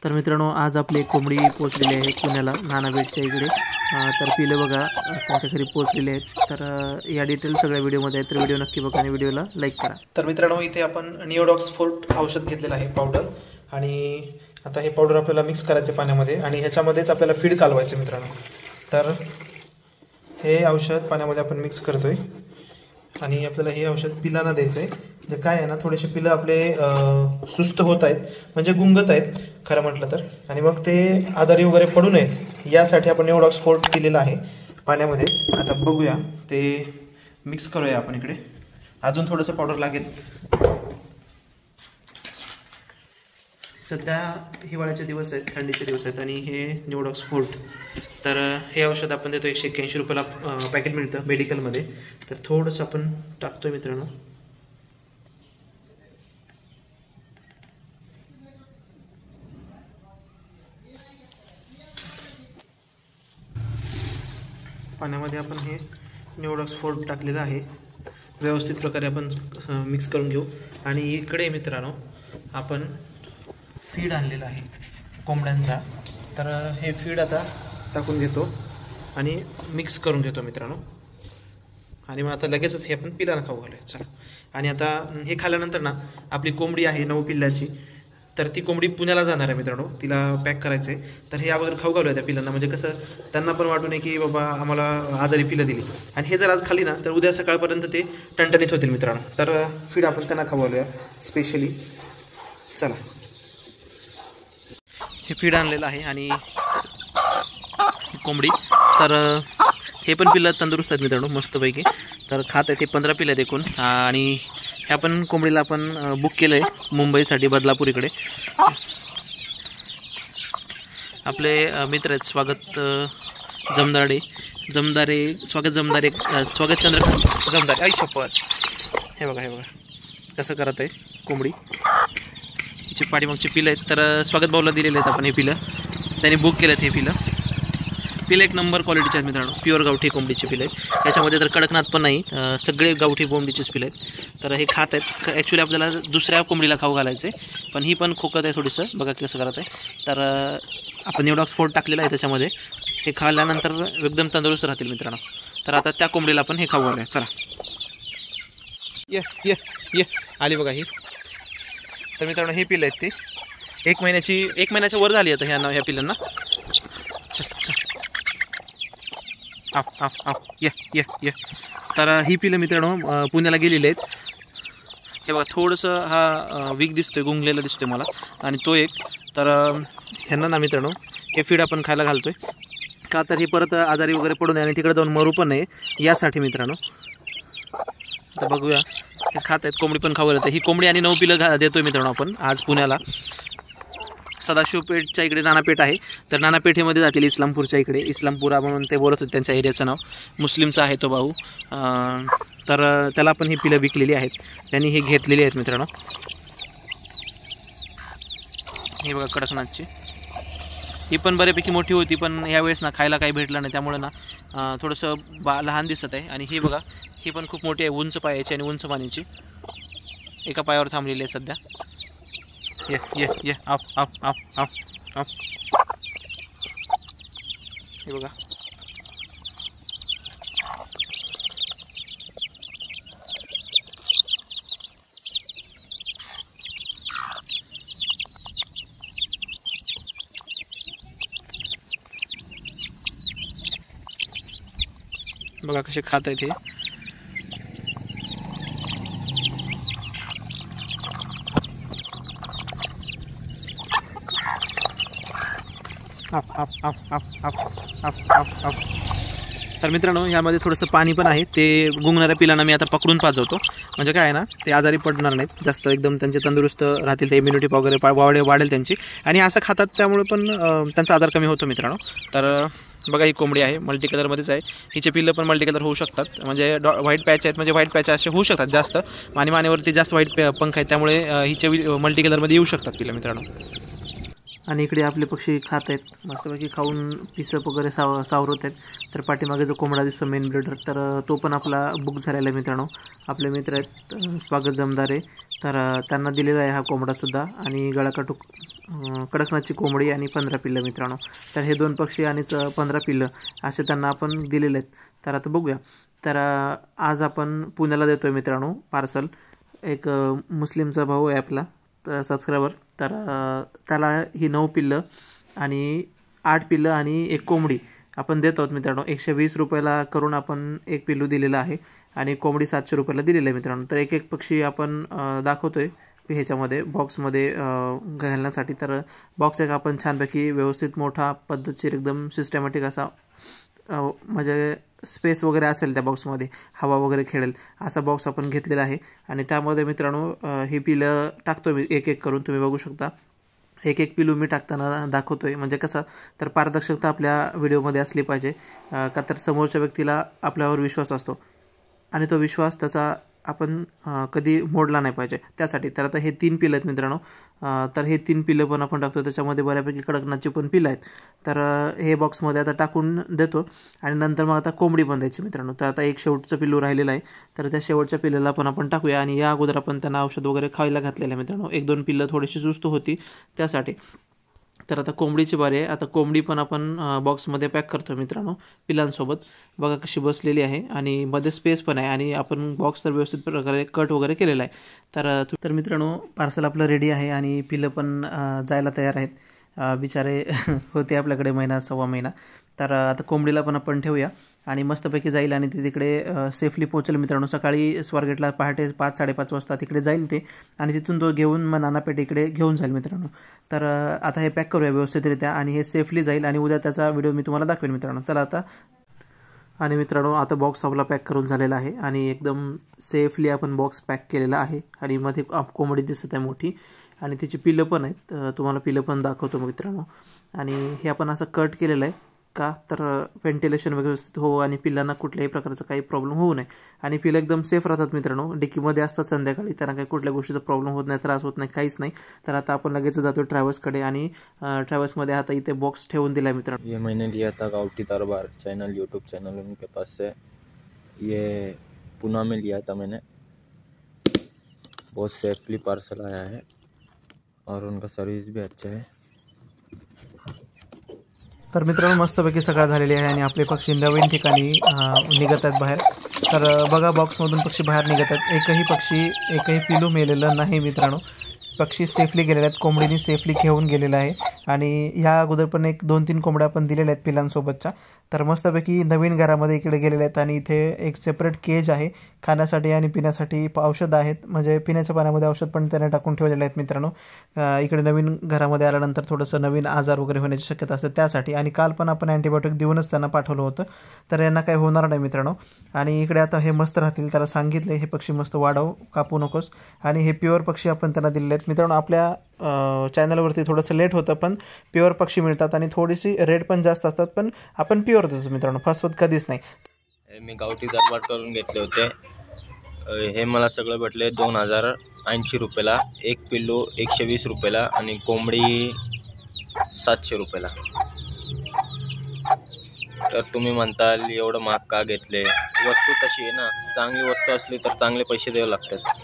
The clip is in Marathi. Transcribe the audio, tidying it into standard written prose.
तर मित्रांनो आज आपली कोंबडी पोहोचलेली आहे पुण्याला नानाबेटच्या इकडे। तर पिलं बघा त्यांच्या घरी पोहोचलेले आहेत। तर या डिटेल सगळ्या व्हिडिओमध्ये आहेत, तर व्हिडिओ नक्की बघा आणि व्हिडिओला लाईक करा। तर मित्रांनो इथे आपण निओडॉक्स फोर्ट औषध घेतलेलं आहे पावडर, आणि आता हे पावडर आपल्याला मिक्स करायचे पाण्यामध्ये आणि ह्याच्यामध्येच आपल्याला फीड कालवायचं मित्रांनो। तर हे औषध पाण्यामध्ये आपण मिक्स करतोय आणि आपल्याला हे औषध पिलांना द्यायचं आहे। म्हणजे काय आहे ना, थोडेसे पिलं आपले सुस्त होत आहेत, म्हणजे गुंगत आहेत खरं म्हटलं तर, आणि मग ते आजारी वगैरे पडू नयेत यासाठी आपण निओडॉक्स फोर्ट दिलेला आहे पाण्यामध्ये। आता बघूया ते मिक्स करूया आपण इकडे, अजून थोडंसं पावडर लागेल। सध्या हिवाळ्याचे दिवस आहेत, थंडीचे दिवस आहेत आणि हे निओडॉक्स फोर्ट, तर हे औषध आपण देतो 181 रुपयाला पॅकेट मिळतं मेडिकलमध्ये। तर थोडंसं आपण टाकतोय मित्रांनो। पाण्यामध्ये आपण हे निओडॉक्स फोर्ट टाकलेलं आहे, व्यवस्थित प्रकारे आपण मिक्स करून घेऊ। आणि इकडे मित्रांनो आपण फीड आणलेला आहे कोंबड्यांचा, तर हे फीड आता टाकून घेतो आणि मिक्स करून घेतो मित्रांनो। आणि मग आता लगेचच हे आपण पिलांना खाऊ घालूया चला। आणि आता हे खाल्ल्यानंतर ना आपली कोंबडी आहे 9 पिल्लाची, तर ती कोंबडी पुण्याला जाणार आहे मित्रांनो, तिला पॅक करायचं आहे। तर हे अगोदर खाऊ घालूया त्या पिलांना, म्हणजे कसं त्यांना पण वाटू नये की बाबा आम्हाला आजारी पिलं दिली। आणि हे जर आज खाली ना तर उद्या सकाळपर्यंत ते टणटणीत होतील मित्रांनो। तर फीड आपण त्यांना खाऊ घालूया स्पेशली चला। हे फीड आणलेलं आहे आणि कोंबडी, तर हे पण पिल्लं तंदुरुस्त आहेत मित्रांनो मस्तपैकी, तर खात आहेत। ते 15 पिल्लं आहेत एकूण, आणि ह्या पण कोंबडीला आपण बुक केलं आहे मुंबईसाठी, बदलापूर इकडे। आपले मित्र आहेत स्वागत जमदारे, स्वागत चंद्रकांत जमदारे, आई शपथ। हे बघा कसं करत आहे कोंबडी, हिची पाठीमागची पिलं आहेत। तर स्वागत भाऊला दिलेले आहेत आपण हे पिलं, त्यांनी बुक केलेत हे पिलं एक नंबर क्वालिटीचे आहेत मित्रांनो, प्युअर गावठी कोंबडीचे पिलं आहेत। याच्यामध्ये तर कडकनाथ पण नाही, सगळे गावठी कोंबडीचेच पिलं आहेत। तर हे खात आहेत। ॲक्च्युली आपल्याला दुसऱ्या कोंबडीला खाऊ घालायचं आहे, पण ही पण खोकत आहे थोडंसं, बघा कसं करत आहे। तर आपण निओडॉक्स फोर्ट टाकलेला आहे त्याच्यामध्ये, हे खाल्ल्यानंतर एकदम तंदुरुस्त राहतील मित्रांनो। तर आता त्या कोंबडीला आपण हे खाऊ घालूया चला। ये आली बघा ही। तर मित्रांनो हे पिलं आहेत ते 1 महिन्याच्या वर झाली आता ह्या पिलांना। चल ये। तर ही पिलं मित्रांनो पुण्याला गेलेली आहेत। हे बघा थोडंसं हा वीक दिसतोय, गुंगलेला दिसतोय मला, आणि तो एक। तर ह्यांना ना मित्रांनो हे फीड आपण खायला घालतोय का, तर ही परत आजारी वगैरे पडू नये आणि तिकडे जाऊन मरू पण नये यासाठी मित्रांनो। तर बघूया हे खात आहेत, कोंबडी पण खाऊ घालत आहे। ही कोंबडी आणि 9 पिलं देतोय मित्रांनो आपण आज पुण्याला। सदाशिवपेठच्या इकडे नानापेठ आहे, तर नानापेठेमध्ये जातील इस्लामपूरच्या इकडे, इस्लामपुरा म्हणून ते बोलत होते, त्यांच्या एरियाचं नाव मुस्लिमचं आहे तो भाऊ। तर त्याला पण ही पिलं विकलेली आहेत, त्यांनी हे घेतलेली आहेत मित्रांनो। हे बघा कडकनाथची, ही पण बऱ्यापैकी मोठी होती, पण यावेळेस ना खायला काही भेटलं नाही, त्यामुळे ना थोडंसं लहान दिसत आहे। आणि ही बघा ही पण खूप मोठी आहे, उंच पायाची आणि उंच पाण्याची, एका पायावर थांबलेली आहे सध्या। ये आप हे बघा कसे खात आहेत हे। तर मित्रांनो यामध्ये थोडंसं पाणी पण आहे, ते गुंगणाऱ्या पिलांना मी आता पकडून पाजवतो, म्हणजे काय आहे ना ते आजारी पडणार नाहीत जास्त, एकदम त्यांचे तंदुरुस्त राहतील, ते इम्युनिटी वगैरे वाढेल त्यांची, आणि असं खातात त्यामुळे पण त्यांचा आजार कमी होतो मित्रांनो। तर बघा ही कोंबडी आहे, मल्टी कलरमध्येच आहे, हिचे पिल्लं पण मल्टी कलर होऊ शकतात, म्हणजे व्हाईट पॅच आहेत, म्हणजे व्हाईट पॅच असे होऊ शकतात जास्त, आणि मानेवरती जास्त व्हाईट पंख आहेत, त्यामुळे हिचे मल्टी कलरमध्ये येऊ शकतात पिल्लं मित्रांनो। आणि इकडे आपले पक्षी खात आहेत, मस्तपैकी खाऊन पिसप वगैरे सावरत आहेत। तर पाठीमागे जो कोंबडा दिसतो मेन ब्रीडर, तर तो पण आपला बुक झालेला आहे मित्रांनो। आपले मित्र आहेत स्वागत जमदारे, तर त्यांना दिलेला आहे हा कोंबडासुद्धा, आणि गळाकाटूक कडकनाथची कोंबडी आणि 15 पिल्लं मित्रांनो. तर हे 2 पक्षी आणि 15 पिल्लं असे त्यांना आपण दिलेले आहेत. तर आता बघूया. तर आज आपण पुण्याला देतो आहे मित्रांनो पार्सल. एक मुस्लिमचा भाऊ आहे आपला सबस्क्रायबर. तर त्याला ही 9 पिल्लं आणि 8 पिल्लं आणि 1 कोंबडी आपण देत आहोत मित्रांनो. 120 रुपयाला करून आपण 1 पिल्लू दिलेलं आहे आणि कोंबडी 700 रुपयाला दिलेलं आहे मित्रांनो. तर एक पक्षी आपण दाखवतोय ह्याच्यामध्ये बॉक्समध्ये घालण्यासाठी. तर बॉक्स एक आपण छानपैकी व्यवस्थित मोठा पद्धतशीर एकदम सिस्टमॅटिक असा म्हणजे स्पेस वगैरे असेल त्या बॉक्समध्ये, हवा वगैरे खेळेल असा बॉक्स आपण घेतलेला आहे. आणि त्यामध्ये मित्रांनो ही पिलं टाकतो मी एक करून. तुम्ही बघू शकता एक पिलू मी टाकताना दाखवतोय. म्हणजे कसं तर पारदर्शकता आपल्या व्हिडिओमध्ये असली पाहिजे का तर समोरच्या व्यक्तीला आपल्यावर विश्वास असतो आणि तो विश्वास त्याचा आपण कधी मोडला नाही पाहिजे त्यासाठी. तर आता हे 3 पिलं आहेत मित्रांनो. तर हे 3 पिलं पण आपण टाकतो. त्याच्यामध्ये बऱ्यापैकी कडकनाथची पण पिलं आहेत. तर हे बॉक्समध्ये आता टाकून देतो आणि नंतर मग आता कोंबडी पण द्यायची मित्रांनो. तर आता एक शेवटचं पिल्लू राहिलेलं आहे. तर त्या शेवटच्या पिल्लाला पण आपण टाकूया. आणि या अगोदर आपण त्यांना औषध वगैरे खायला घातलेलं आहे मित्रांनो. 1-2 पिल्लं थोडीशी सुस्त होती त्यासाठी. तर आता कोंबडीची बारी आहे. आता कोंबडी पण आपण बॉक्समध्ये पॅक करतो मित्रांनो पिलांसोबत. बघा कशी बसलेली आहे आणि मध्ये स्पेस पण आहे आणि आपण बॉक्स तर व्यवस्थित प्रकारे कट वगैरे केलेला आहे. तर मित्रांनो पार्सल आपलं रेडी आहे आणि पिलं पण जायला तयार आहेत. बिचारे होते आपल्याकडे महिना सव्वा महिना. तर आता कोंबडीला पण आपण ठेवूया आणि मस्तपैकी जाईल आणि ते तिकडे सेफली पोहोचेल मित्रांनो. सकाळी स्वारगेटला पहाटे 5-5:30 वाजता तिकडे जाईल ते आणि तिथून तो घेऊन मग नानापेठ इकडे घेऊन जाईल मित्रांनो. तर आता हे पॅक करूया व्यवस्थितरित्या आणि हे सेफली जाईल आणि उद्या त्याचा व्हिडिओ मी तुम्हाला दाखवेन मित्रांनो. तर आता आणि मित्रांनो आता बॉक्स आपला पॅक करून झालेला आहे आणि एकदम सेफली आपण बॉक्स पॅक केलेला आहे. आणि मध्ये कोंबडी दिसत आहे मोठी आणि तिची पिलं पण आहेत. तुम्हाला पिलं पण दाखवतो मित्रांनो. आणि हे आपण असं कट केलेलं आहे का तर व्हेंटिलेशन वगैरे व्यवस्थित हो आणि पिल्लांना कुठल्याही प्रकारचा काही प्रॉब्लेम होऊ नये. आणि पिलं एकदम सेफ राहतात मित्रांनो. डिकीमध्ये असतात संध्याकाळी, त्यांना काही कुठल्या गोष्टीचा प्रॉब्लेम होत नाही, त्रास होत नाही, काहीच नाही. तर आता आपण लगेच जातो ट्रॅव्हल्सकडे आणि ट्रॅव्हल्समध्ये आता इथे बॉक्स ठेवून दिला आहे मित्रांनो. ये मैंने लिया था गाउटी दरबार चैनल, यूट्यूब चैनल उनके पास से. ये पुणे में लिया था मैंने. बहुत सेफली पार्सल आया है और उनका सर्विस भी अच्छा है. तर मित्रांनो मस्तपैकी सकाळ झालेली आहे आणि आपले पक्षी नवीन ठिकाणी निघत आहेत बाहेर. तर बघा बॉक्समधून पक्षी बाहेर निघत आहेत. एकही पिलू मेलेलं नाही मित्रांनो. पक्षी सेफली गेलेले आहेत. कोंबडीने सेफली घेऊन गेलेला आहे आणि या अगोदर पण 1-2-3 कोंबड्या पण दिलेल्या आहेत पिलांसोबतच्या. तर मस्तपैकी नवीन घरामध्ये इकडे गेलेले आहेत आणि इथे एक सेपरेट केज आहे खाण्यासाठी आणि पिण्यासाठी. औषधं आहेत म्हणजे पिण्याच्या पाण्यामध्ये औषध पण त्याने टाकून ठेवलेले आहेत मित्रांनो. इकडे नवीन घरामध्ये आल्यानंतर थोडंसं नवीन आजार वगैरे होण्याची शक्यता असते त्यासाठी. आणि काल पण आपण अँटीबायोटिक देऊनच त्यांना पाठवलं होतं. तर यांना काही होणार नाही मित्रांनो. आणि इकडे आता हे मस्त राहतील. त्याला सांगितले हे पक्षी मस्त वाढव, कापू नकोस. आणि हे प्युअर पक्षी आपण त्यांना दिलेले आहेत मित्रांनो. आपल्या चॅनलवरती थोडंसं लेट होतं पण प्युअर पक्षी मिळतात आणि थोडीशी रेट पण जास्त असतात पण आपण प्युअर देतो मित्रांनो, फसवत कधीच नाही. मी गावठी दरबार करून घेतले होते. हे मला सगळं भेटले 2080 रुपयाला. 1 पिल्लू 120 रुपयाला आणि कोंबडी 700 रुपयाला. तर तुम्ही म्हणताल एवढं महाग का घेतले. वस्तू तशी आहे ना, चांगली वस्तू असली तर चांगले पैसे द्यावे लागतात.